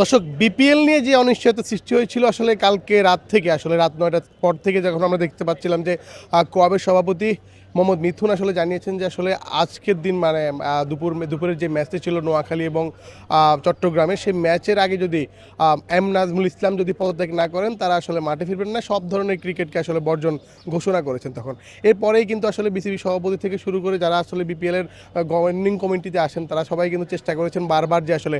দর্শক বিপিএল নিয়ে যে অনিশ্চয়তা সৃষ্টি হয়েছিল আসলে কালকে রাত থেকে আসলে রাত ৯টার পর থেকে যখন আমরা দেখতে পাচ্ছিলাম যে কোয়াবের সভাপতি মোহাম্মদ মিথুন আসলে জানিয়েছেন যে আসলে আজকের দিন মানে দুপুরের যে ম্যাচটি ছিল নোয়াখালী এবং চট্টগ্রামে সেই ম্যাচের আগে যদি এম নাজমুল ইসলাম যদি পদত্যাগ না করেন তারা আসলে মাঠে ফিরবেন না, সব ধরনের ক্রিকেটকে আসলে বর্জন ঘোষণা করেছেন তখন। এরপরেই কিন্তু আসলে বিসিবি সভাপতি থেকে শুরু করে যারা আসলে বিপিএলের গভর্নিং কমিটিতে আসেন তারা সবাই কিন্তু চেষ্টা করেছেন বারবার যে আসলে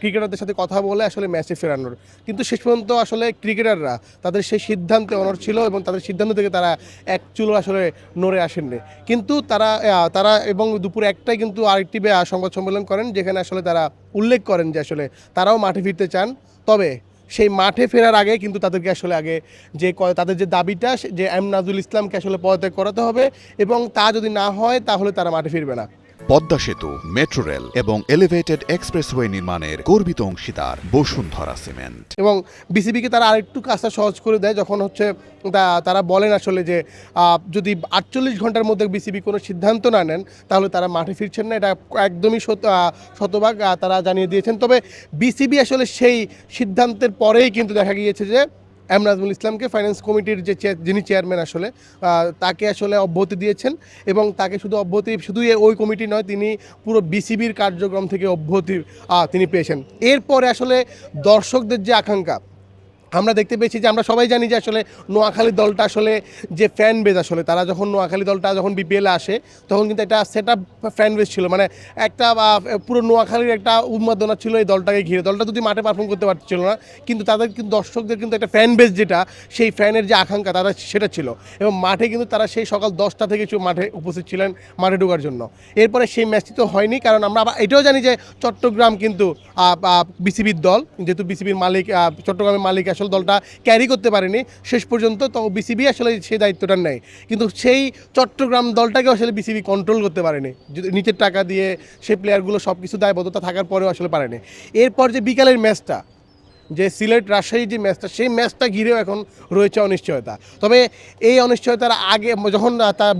ক্রিকেটারদের সাথে কথা বলে আসলে ম্যাচে ফেরানোর, কিন্তু শেষ পর্যন্ত আসলে ক্রিকেটাররা তাদের সেই সিদ্ধান্তে অনড় ছিল এবং তাদের সিদ্ধান্ত থেকে তারা এক চুলো আসলে নড়ে আসেননি। কিন্তু তারা এবং দুপুর একটাই কিন্তু আরেকটি সংবাদ সম্মেলন করেন যেখানে আসলে তারা উল্লেখ করেন যে আসলে তারাও মাঠে ফিরতে চান, তবে সেই মাঠে ফেরার আগে কিন্তু তাদেরকে আসলে আগে যে তাদের যে দাবিটা যে এম নাজুল ইসলামকে আসলে পদত্যাগ করাতে হবে এবং তা যদি না হয় তাহলে তারা মাঠে ফিরবে না। পদ্মা সেতু, মেট্রো রেল এবং এলিভেটেড এক্সপ্রেসওয়ে নির্মাণের গর্বিত অংশীদার বসুন্ধরা সিমেন্ট। এবং বিসিবিকে তারা আরেকটু কাজটা সহজ করে দেয় যখন হচ্ছে তারা বলেন আসলে যে যদি 48 ঘন্টার মধ্যে বিসিবি কোনো সিদ্ধান্ত না নেন তাহলে তারা মাঠে ফিরছেন না, এটা একদমই শতভাগ তারা জানিয়ে দিয়েছেন। তবে বিসিবি আসলে সেই সিদ্ধান্তের পরেই কিন্তু দেখা গিয়েছে যে এম নাজমুল ইসলামকে ফাইন্যান্স কমিটির যে যিনি চেয়ারম্যান আসলে তাকে আসলে অব্যাহতি দিয়েছেন এবং তাকে শুধু ওই কমিটি নয়, তিনি পুরো বিসিবির কার্যক্রম থেকে অব্যাহতি তিনি পেয়েছেন। এরপরে আসলে দর্শকদের যে আকাঙ্ক্ষা আমরা দেখতে পেয়েছি যে আমরা সবাই জানি যে আসলে নোয়াখালী দলটা আসলে যে ফ্যান বেজ আসলে তারা যখন নোয়াখালী দলটা যখন বিপিএলে আসে তখন কিন্তু একটা সেট আপ ফ্যান বেজ ছিল, মানে একটা পুরো নোয়াখালীর একটা উন্মাদনা ছিল এই দলটাকে ঘিরে। দলটা যদি মাঠে পারফর্ম করতে পারছিল না কিন্তু তাদের কিন্তু দর্শকদের কিন্তু একটা ফ্যান বেজ যেটা সেই ফ্যানের যে আকাঙ্ক্ষা তারা সেটা ছিল এবং মাঠে কিন্তু তারা সেই সকাল 10টা থেকে মাঠে উপস্থিত ছিলেন মাঠে ঢোকার জন্য। এরপরে সেই ম্যাচটি তো হয়নি, কারণ আমরা আবার এটাও জানি যে চট্টগ্রাম কিন্তু বিসিবির দল, যেহেতু বিসিবির মালিক চট্টগ্রামের মালিক আসলে দলটা ক্যারি করতে পারেনি শেষ পর্যন্ত, তো বিসিবি আসলে সেই দায়িত্বটা নেয়। কিন্তু সেই চট্টগ্রাম দলটাকে আসলে বিসিবি কন্ট্রোল করতে পারেনি, নিচের টাকা দিয়ে সেই প্লেয়ারগুলো সব কিছু দায়বদ্ধতা থাকার পরেও আসলে পারেনি। এরপর যে বিকালের ম্যাচটা যে সিলেট রাজশাহী যে ম্যাচটা সেই ম্যাচটা ঘিরেও এখন রয়েছে অনিশ্চয়তা। তবে এই অনিশ্চয়তার আগে যখন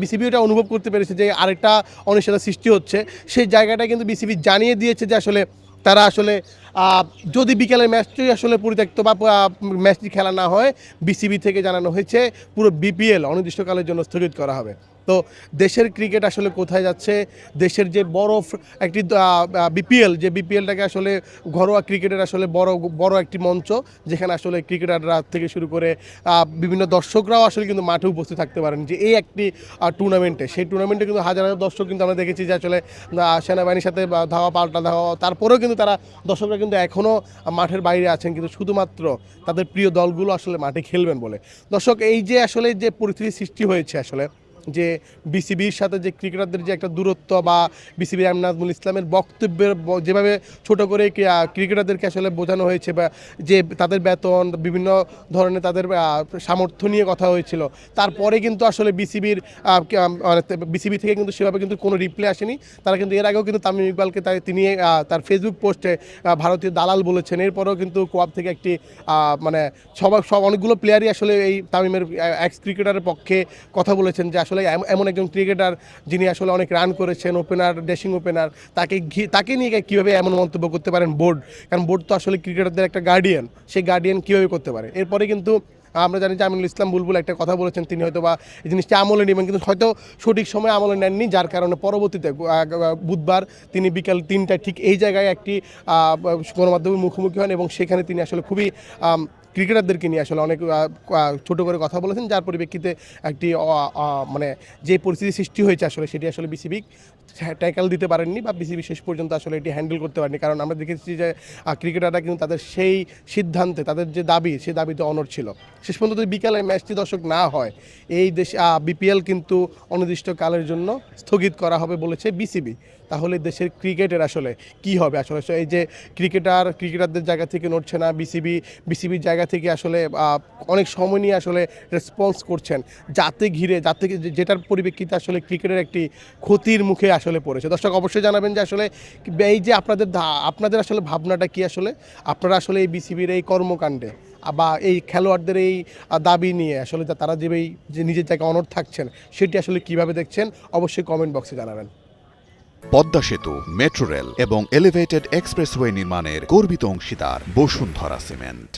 বিসিবি ওটা অনুভব করতে পেরেছে যে আরেকটা অনিশ্চয়তা সৃষ্টি হচ্ছে, সেই জায়গাটা কিন্তু বিসিবি জানিয়ে দিয়েছে যে আসলে তারা আসলে যদি বিকেলের ম্যাচটি আসলে পরিত্যক্ত বা ম্যাচটি খেলা না হয় বিসিবি থেকে জানানো হয়েছে পুরো বিপিএল অনির্দিষ্টকালের জন্য স্থগিত করা হবে। তো দেশের ক্রিকেট আসলে কোথায় যাচ্ছে, দেশের যে বড় একটি বিপিএল, যে বিপিএলটাকে আসলে ঘরোয়া ক্রিকেটের আসলে বড় একটি মঞ্চ যেখানে আসলে ক্রিকেটাররা থেকে শুরু করে বিভিন্ন দর্শকরাও আসলে কিন্তু মাঠে উপস্থিত থাকতে পারেন যে এই একটি টুর্নামেন্টে, সেই টুর্নামেন্টে কিন্তু হাজার হাজার দর্শক কিন্তু আমরা দেখেছি যে আসলে সেনাবাহিনীর সাথে ধাওয়া পাল্টা ধাওয়া, তারপরেও কিন্তু তারা দর্শকরা কিন্তু এখনও মাঠের বাইরে আছেন কিন্তু শুধুমাত্র তাদের প্রিয় দলগুলো আসলে মাঠে খেলবেন বলে। দর্শক এই যে আসলে যে পরিস্থিতি সৃষ্টি হয়েছে আসলে যে বিসিবির সাথে যে ক্রিকেটারদের যে একটা দূরত্ব বা বিসিবির এম নাজমুল ইসলামের বক্তব্যের যেভাবে ছোট করে ক্রিকেটারদেরকে আসলে বোঝানো হয়েছে বা যে তাদের বেতন বিভিন্ন ধরনের তাদের সামর্থ্য নিয়ে কথা হয়েছিল, তারপরে কিন্তু আসলে বিসিবি থেকে কিন্তু সেভাবে কিন্তু কোনো রিপ্লাই আসেনি। তারা কিন্তু এর আগেও কিন্তু তামিম ইকবালকে তিনি তার ফেসবুক পোস্টে ভারতীয় দালাল বলেছেন। এরপরেও কিন্তু কোয়াব থেকে একটি মানে সব অনেকগুলো প্লেয়ারই আসলে এই তামিমের এক্স ক্রিকেটারের পক্ষে কথা বলেছেন যে আসলে এমন একজন ক্রিকেটার যিনি আসলে অনেক রান করেছেন, ওপেনার, ড্যাশিং ওপেনার, তাকে নিয়ে কীভাবে এমন মন্তব্য করতে পারেন বোর্ড, কারণ বোর্ড তো আসলে ক্রিকেটারদের একটা গার্ডিয়ান, সেই গার্ডিয়ান কীভাবে করতে পারে। এরপরে কিন্তু আমরা জানি যে আমিনুল ইসলাম বুলবুল একটা কথা বলেছেন, তিনি হয়তো বা এই জিনিসটা আমলে নেবেন কিন্তু হয়তো সঠিক সময় আমলে নেননি, যার কারণে পরবর্তীতে বুধবার তিনি বিকাল 3টায় ঠিক এই জায়গায় একটি গণমাধ্যমের মুখোমুখি হন এবং সেখানে তিনি আসলে খুবই ক্রিকেটারদেরকে নিয়ে আসলে অনেক ছোট করে কথা বলেছেন, যার পরিপ্রেক্ষিতে একটি মানে যে পরিস্থিতি সৃষ্টি হয়েছে আসলে সেটি আসলে বিসিবি ট্যাকল দিতে পারেননি বা বিসিবি শেষ পর্যন্ত আসলে এটি হ্যান্ডেল করতে পারেনি। কারণ আমরা দেখেছি যে ক্রিকেটাররা কিন্তু তাদের সেই সিদ্ধান্তে, তাদের যে দাবি সেই দাবিতে অনড় ছিল। শেষ পর্যন্ত যদি বিকালে ম্যাচটি দর্শক না হয় এই দেশে বিপিএল কিন্তু অনির্দিষ্টকালের জন্য স্থগিত করা হবে বলেছে বিসিবি। তাহলে দেশের ক্রিকেটের আসলে কি হবে? আসলে এই যে ক্রিকেটারদের জায়গা থেকে নড়ছে না, বিসিবির জায়গা থেকে আসলে অনেক সময় নিয়ে আসলে রেসপন্স করছেন যাতে যেটার পরিপ্রেক্ষিতে আসলে ক্রিকেটের একটি ক্ষতির মুখে আসলে পড়েছে। দর্শক অবশ্যই জানাবেন যে আসলে এই যে আপনাদের আসলে ভাবনাটা কি, আসলে আপনারা আসলে এই বিসিবির এই কর্মকাণ্ডে বা এই খেলোয়াড়দের এই দাবি নিয়ে আসলে তারা যে নিজের জায়গায় অনড় থাকছেন সেটি আসলে কিভাবে দেখছেন অবশ্যই কমেন্ট বক্সে জানাবেন। পদ্মা সেতু, মেট্রো রেল এবং এলিভেটেড এক্সপ্রেসওয়ে নির্মাণের গর্বিত অংশীদার বসুন্ধরা সিমেন্ট।